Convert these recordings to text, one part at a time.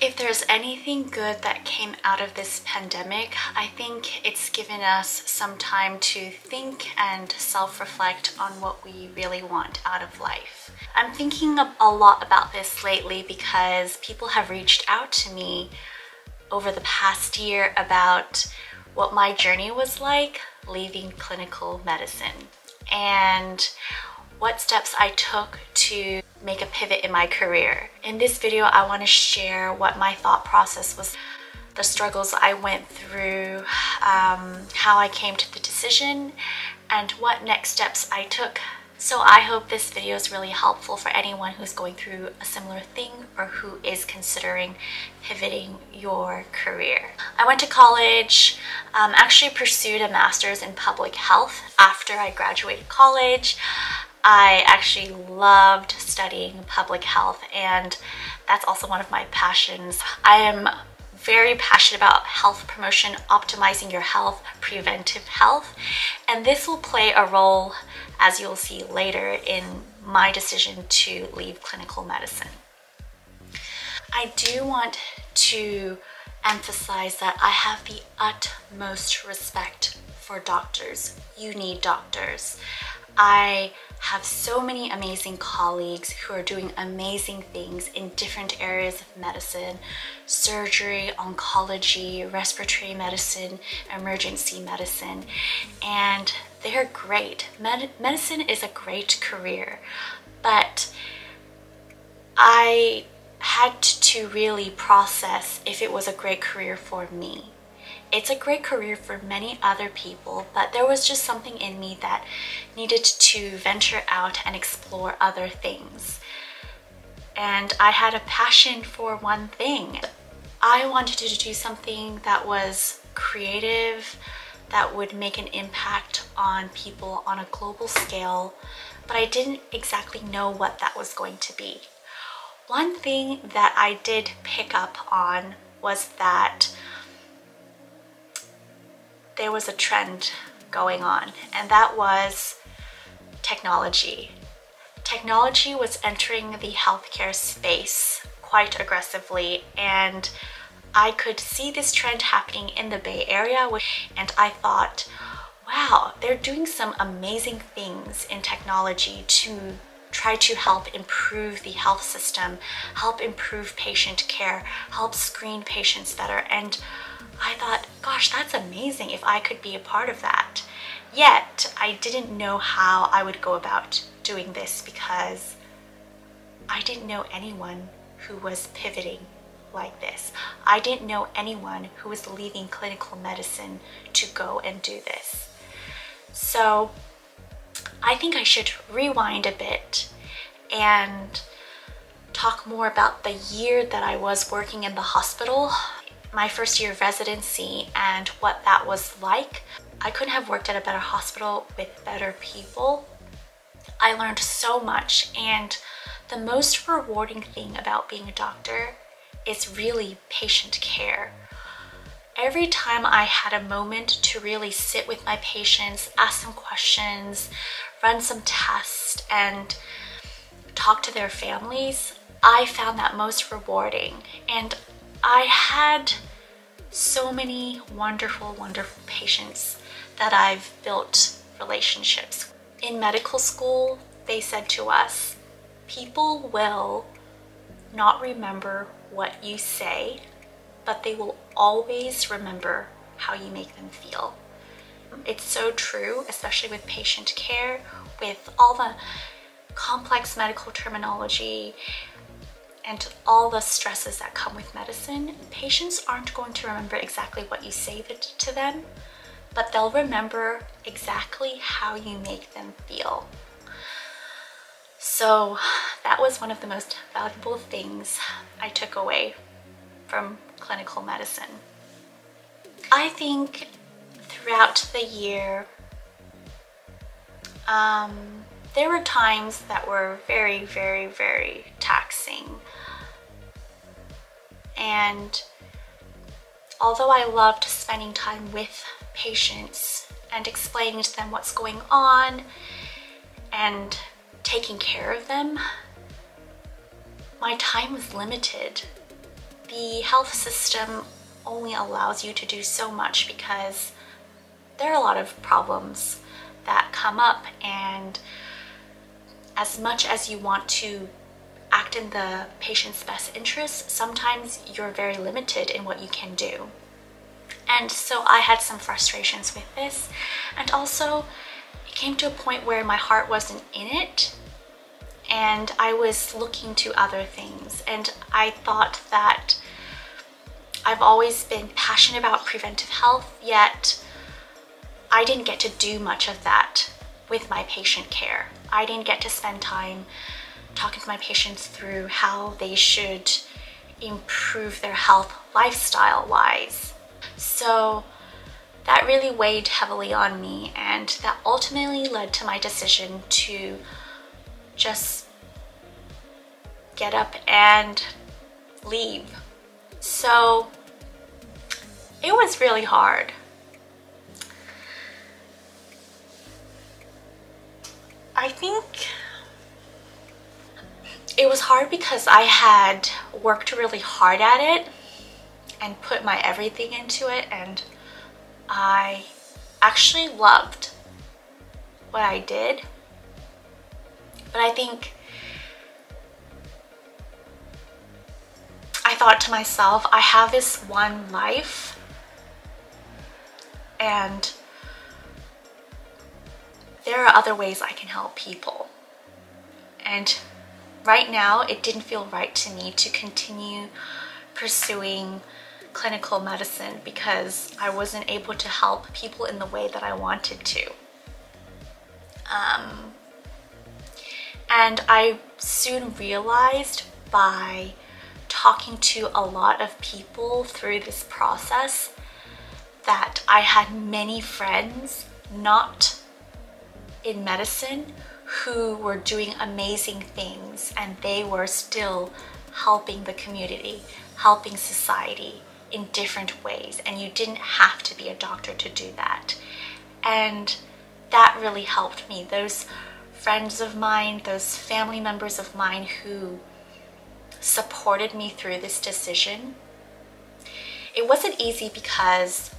if there's anything good that came out of this pandemic, I think it's given us some time to think and self-reflect on what we really want out of life. I'm thinking a lot about this lately because people have reached out to me over the past year about what my journey was like leaving clinical medicine and what steps I took to make a pivot in my career. In this video, I want to share what my thought process was, the struggles I went through, how I came to the decision, and what next steps I took. So I hope this video is really helpful for anyone who's going through a similar thing or who is considering pivoting your career. I went to college, actually pursued a master's in public health after I graduated college. I actually loved studying public health, and that's also one of my passions. I am very passionate about health promotion, optimizing your health, preventive health, and this will play a role, as you'll see later, in my decision to leave clinical medicine. I do want to emphasize that I have the utmost respect for doctors. You need doctors. I have so many amazing colleagues who are doing amazing things in different areas of medicine: surgery, oncology, respiratory medicine, emergency medicine, and they're great. Medicine is a great career, but I had to really process if it was a great career for me. It's a great career for many other people, but there was just something in me that needed to venture out and explore other things. And I had a passion for one thing. I wanted to do something that was creative, that would make an impact on people on a global scale, but I didn't exactly know what that was going to be. One thing that I did pick up on was that there was a trend going on, and that was technology. Technology was entering the healthcare space quite aggressively, and I could see this trend happening in the Bay Area, and I thought, wow, they're doing some amazing things in technology to try to help improve the health system, help improve patient care, help screen patients better. And I thought, gosh, that's amazing if I could be a part of that. Yet, I didn't know how I would go about doing this because I didn't know anyone who was pivoting like this. I didn't know anyone who was leaving clinical medicine to go and do this. So I think I should rewind a bit and talk more about the year that I was working in the hospital, my first year of residency, and what that was like. I couldn't have worked at a better hospital with better people. I learned so much, and the most rewarding thing about being a doctor is really patient care. Every time I had a moment to really sit with my patients, ask some questions, run some tests, and talk to their families, I found that most rewarding. And I had so many wonderful, wonderful patients that I've built relationships. In medical school, they said to us, people will not remember what you say, but they will always remember how you make them feel. It's so true, especially with patient care, with all the complex medical terminology and all the stresses that come with medicine. Patients aren't going to remember exactly what you say to them, but they'll remember exactly how you make them feel. So that was one of the most valuable things I took away from clinical medicine. I think throughout the year, there were times that were very, very, very taxing. And although I loved spending time with patients and explaining to them what's going on and taking care of them, my time was limited. the health system only allows you to do so much because there are a lot of problems that come up, and as much as you want to act in the patient's best interest, sometimes you're very limited in what you can do. And so I had some frustrations with this, and also it came to a point where my heart wasn't in it and I was looking to other things. And I thought that I've always been passionate about preventive health, yet I didn't get to do much of that with my patient care. I didn't get to spend time talking to my patients through how they should improve their health lifestyle-wise. So that really weighed heavily on me, and that ultimately led to my decision to just get up and leave. So it was really hard. I think it was hard because I had worked really hard at it and put my everything into it, and I actually loved what I did. But I think I thought to myself, I have this one life, and there are other ways I can help people. And right now, it didn't feel right to me to continue pursuing clinical medicine because I wasn't able to help people in the way that I wanted to. And I soon realized by talking to a lot of people through this process that I had many friends not in medicine who were doing amazing things, and they were still helping the community, helping society in different ways, and you didn't have to be a doctor to do that. And that really helped me. Those friends of mine, those family members of mine who supported me through this decision. It wasn't easy because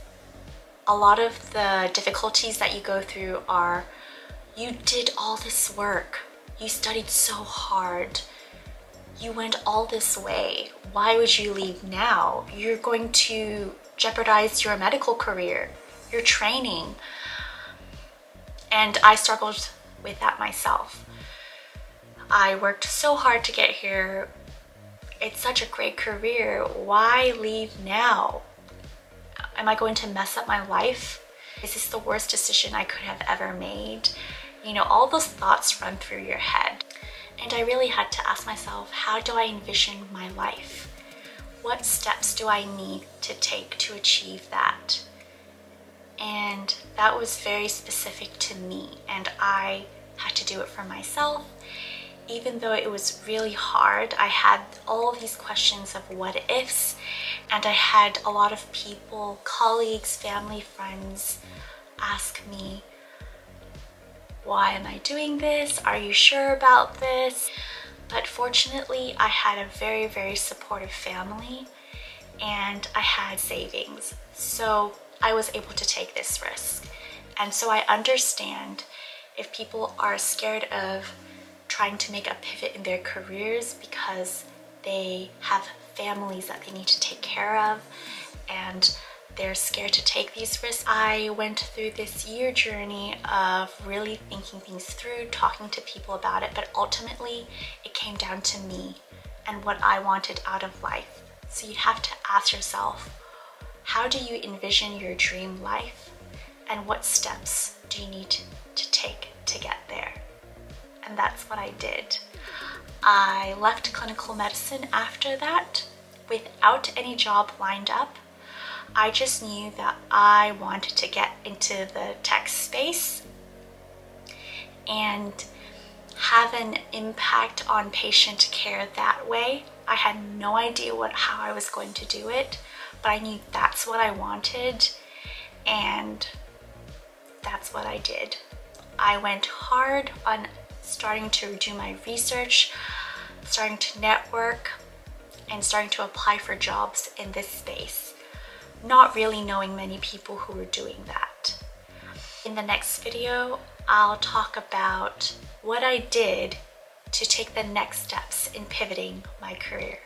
a lot of the difficulties that you go through are, you did all this work, you studied so hard, you went all this way, why would you leave now? You're going to jeopardize your medical career, your training. And I struggled with that myself. I worked so hard to get here. It's such a great career. Why leave now? Am I going to mess up my life? Is this the worst decision I could have ever made? You know, all those thoughts run through your head. And I really had to ask myself, how do I envision my life? What steps do I need to take to achieve that? And that was very specific to me, and I had to do it for myself. Even though it was really hard, I had all these questions of what ifs, and I had a lot of people, colleagues, family, friends ask me, why am I doing this? Are you sure about this? But fortunately, I had a very, very supportive family, and I had savings. So I was able to take this risk. And so I understand if people are scared of trying to make a pivot in their careers because they have families that they need to take care of and they're scared to take these risks. I went through this year journey of really thinking things through, talking to people about it, but ultimately it came down to me and what I wanted out of life. So you have to ask yourself, how do you envision your dream life, and what steps do you need to take to get there? And that's what I did. I left clinical medicine after that without any job lined up. I just knew that I wanted to get into the tech space and have an impact on patient care that way. I had no idea how I was going to do it, but I knew that's what I wanted, and that's what I did. I went hard on starting to do my research, starting to network. and starting to apply for jobs in this space, not really knowing many people who were doing that. In the next video, I'll talk about what I did to take the next steps in pivoting my career.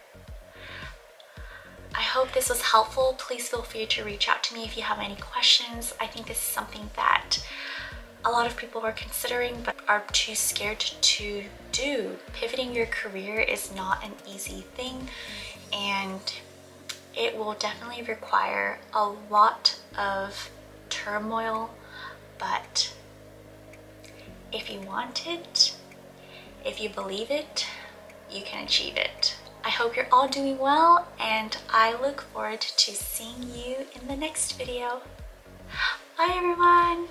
I hope this was helpful. Please feel free to reach out to me if you have any questions. I think this is something that a lot of people are considering but are too scared to do. Pivoting your career is not an easy thing, and it will definitely require a lot of turmoil, but if you want it, if you believe it, you can achieve it. I hope you're all doing well, and I look forward to seeing you in the next video. Bye everyone!